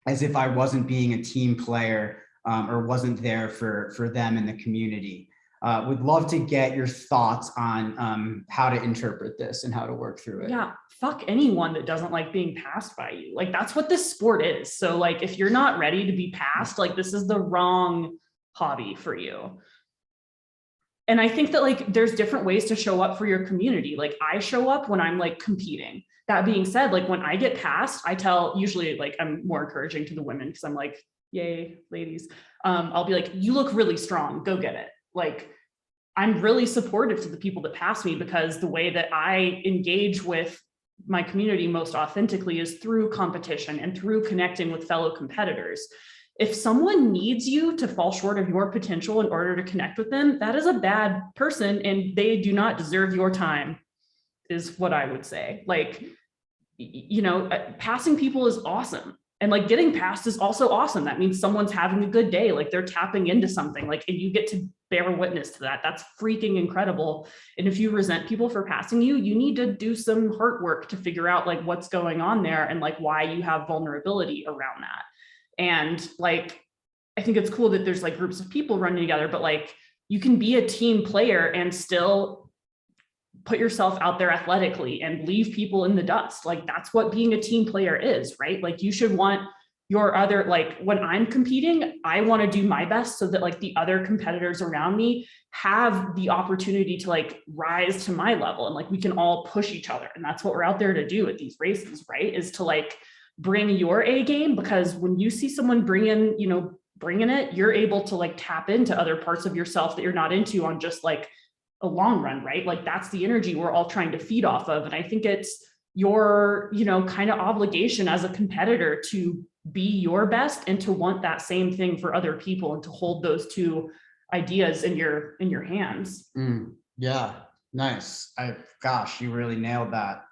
as if I wasn't being a team player, or wasn't there for them in the community. Would love to get your thoughts on how to interpret this and how to work through it. Yeah, fuck anyone that doesn't like being passed by you. Like, that's what this sport is. So like, if you're not ready to be passed, like, this is the wrong hobby for you. And I think that like, there's different ways to show up for your community. Like, I show up when I'm like competing. That being said, like when I get passed, I tell, usually like I'm more encouraging to the women, because I'm like, yay, ladies. I'll be like, you look really strong, go get it. like, I'm really supportive to the people that pass me, because the way that I engage with my community most authentically is through competition and through connecting with fellow competitors. If someone needs you to fall short of your potential in order to connect with them, that is a bad person and they do not deserve your time, is what I would say. Like, passing people is awesome. And like getting passed is also awesome. That means someone's having a good day. Like they're tapping into something, like, and you get to bear witness to that. That's freaking incredible. And if you resent people for passing you, you need to do some heart work to figure out like what's going on there and like why you have vulnerability around that. And like, I think it's cool that there's like groups of people running together, but like you can be a team player and still put yourself out there athletically and leave people in the dust. Like that's what being a team player is, right? Like you should want your other, like when I'm competing, I want to do my best so that like the other competitors around me have the opportunity to like rise to my level, and like we can all push each other. And that's what we're out there to do at these races, right? Is to like bring your A game, because when you see someone bringing it, you're able to like tap into other parts of yourself that you're not into on just like a long run, right? Like that's the energy we're all trying to feed off of. And I think it's your, kind of obligation as a competitor to be your best and to want that same thing for other people and to hold those two ideas in your hands. Yeah, nice. Gosh, you really nailed that.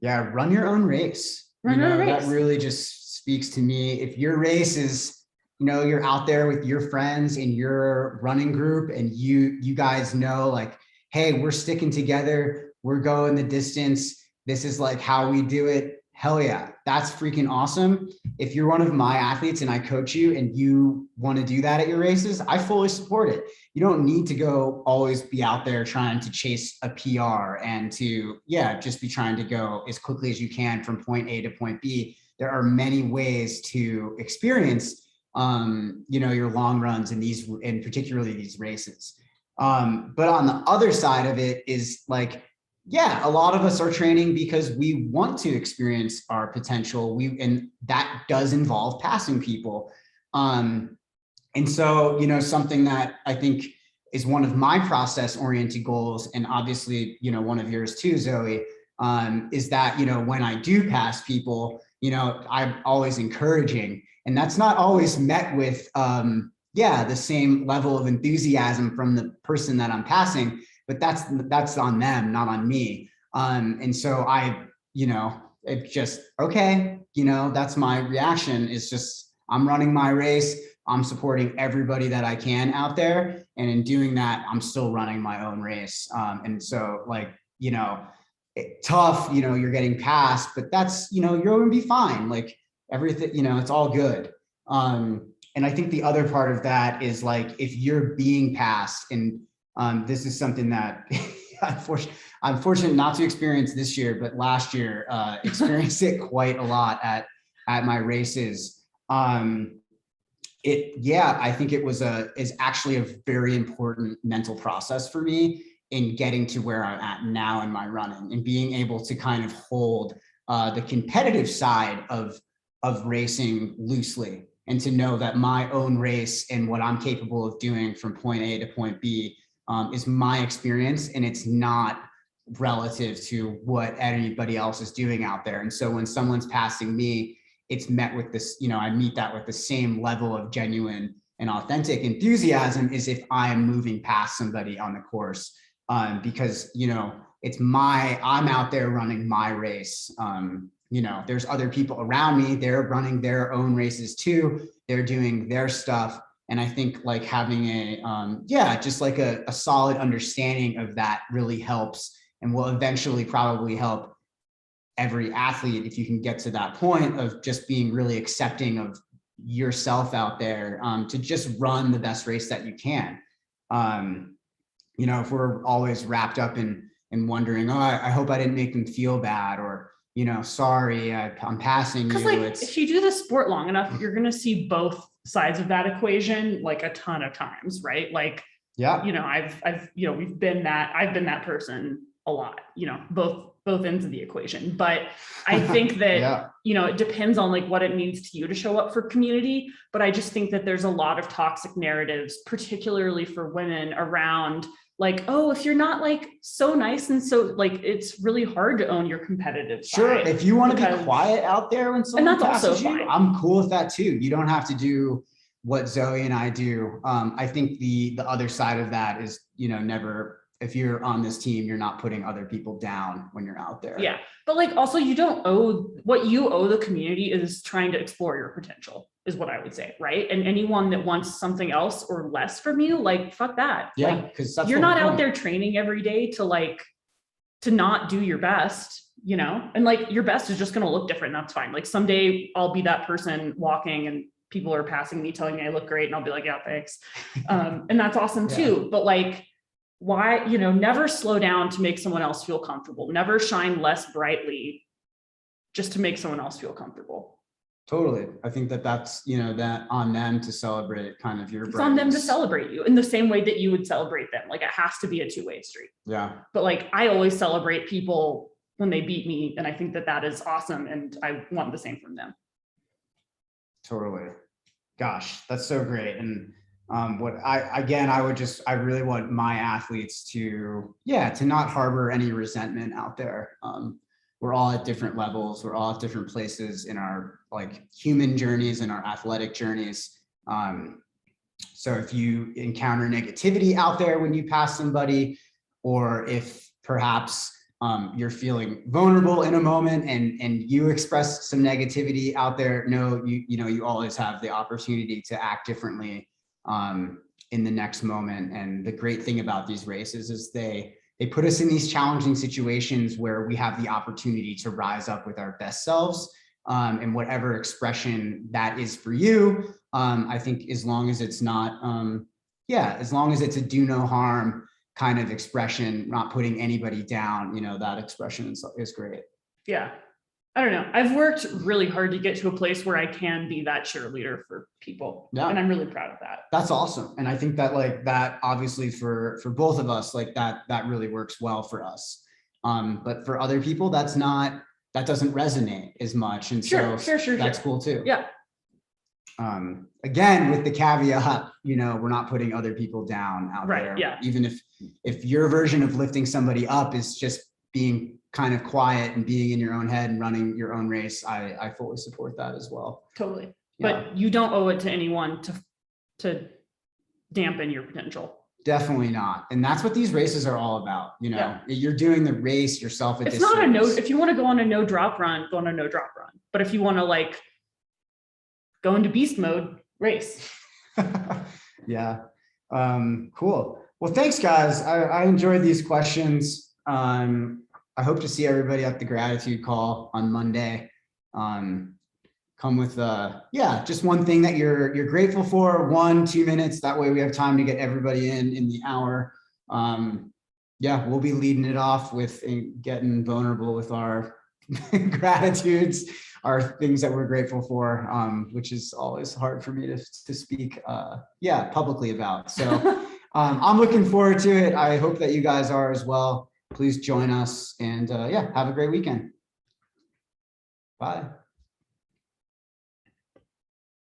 Yeah, run your own race. That really just speaks to me. If your race is, you're out there with your friends in your running group and you guys know like, hey, we're sticking together, we're going the distance, this is like how we do it. Hell yeah, that's freaking awesome. If you're one of my athletes and I coach you and you want to do that at your races, I fully support it. You don't need to go always be out there trying to chase a PR and to, just be trying to go as quickly as you can from point A to point B. There are many ways to experience your long runs and particularly these races. But on the other side of it is like, a lot of us are training because we want to experience our potential. And that does involve passing people. And so, something that I think is one of my process-oriented goals, and obviously, one of yours too, Zoe, is that, when I do pass people, I'm always encouraging. And that's not always met with, the same level of enthusiasm from the person that I'm passing, but that's on them, not on me. And so it's just, okay, that's my reaction. It's just, I'm running my race. I'm supporting everybody that I can out there. And in doing that, I'm still running my own race. And so like, tough, you're getting passed, but that's, you're going to be fine. Like, everything, it's all good. And I think the other part of that is like, if you're being passed, and this is something that I'm fortunate not to experience this year, but last year experienced it quite a lot at my races. I think it is actually a very important mental process for me in getting to where I'm at now in my running, and being able to kind of hold the competitive side of racing loosely, and to know that my own race and what I'm capable of doing from point A to point B is my experience, and it's not relative to what anybody else is doing out there. And so when someone's passing me, it's met with this, I meet that with the same level of genuine and authentic enthusiasm as if I am moving past somebody on the course, because, I'm out there running my race. There's other people around me, they're running their own races too. They're doing their stuff. And I think like having just like a solid understanding of that really helps, and will eventually probably help every athlete if you can get to that point of just being really accepting of yourself out there, to just run the best race that you can. If we're always wrapped up in wondering, oh, I hope I didn't make them feel bad, or sorry, I'm passing you. Because like, if you do the sport long enough, you're going to see both sides of that equation like a ton of times, right? Like, I've been that person a lot, both both ends of the equation. But I think that, it depends on like what it means to you to show up for community. But I just think that there's a lot of toxic narratives, particularly for women, around like, oh, if you're not like so nice and so like, it's really hard to own your competitive sure side. If you want to be quiet out there when someone and that's also you, fine. I'm cool with that too. You don't have to do what Zoe and I do. I think the other side of that is, never, if you're on this team, you're not putting other people down when you're out there. Yeah. But like, also you don't owe, what you owe the community is trying to explore your potential, is what I would say. Right. And anyone that wants something else or less from you, like, fuck that. Yeah. Like, because you're not out there training every day to not do your best, and like your best is just going to look different. And that's fine. Like someday I'll be that person walking and people are passing me telling me I look great. And I'll be like, yeah, thanks. And that's awesome too. But like, why, never slow down to make someone else feel comfortable. Never shine less brightly just to make someone else feel comfortable. Totally. I think that's, that on them to celebrate kind of your It's on them to celebrate you in the same way that you would celebrate them. Like it has to be a two-way street. Yeah. But like, I always celebrate people when they beat me. And I think that is awesome. And I want the same from them. Totally. Gosh, that's so great. And I really want my athletes to not harbor any resentment out there. We're all at different levels. We're all at different places in our like human journeys and our athletic journeys. So if you encounter negativity out there when you pass somebody, or if perhaps you're feeling vulnerable in a moment and you express some negativity out there, you always have the opportunity to act differently in the next moment. And the great thing about these races is they put us in these challenging situations where we have the opportunity to rise up with our best selves, and whatever expression that is for you. I think as long as it's not, as long as it's a do no harm kind of expression, not putting anybody down, that expression is great. Yeah. I don't know. I've worked really hard to get to a place where I can be that cheerleader for people. Yeah. And I'm really proud of that. That's awesome. And I think that like that obviously for both of us, like that really works well for us. But for other people, that doesn't resonate as much. And sure, that's cool too. Yeah. Again, with the caveat, we're not putting other people down out there. Yeah. Even if your version of lifting somebody up is just being kind of quiet and being in your own head and running your own race, I fully support that as well. Totally. But you don't owe it to anyone to dampen your potential. Definitely not. And that's what these races are all about. You're doing the race yourself. It's not a no. If you want to go on a no drop run, go on a no drop run. But if you want to like go into beast mode, race. Yeah. Cool. Well, thanks guys. I enjoyed these questions. I hope to see everybody at the gratitude call on Monday. Come with just one thing that you're grateful for, 1-2 minutes. That way we have time to get everybody in the hour. We'll be leading it off with getting vulnerable with our gratitudes, our things that we're grateful for, which is always hard for me to speak publicly about. So I'm looking forward to it. I hope that you guys are as well. Please join us and have a great weekend. Bye.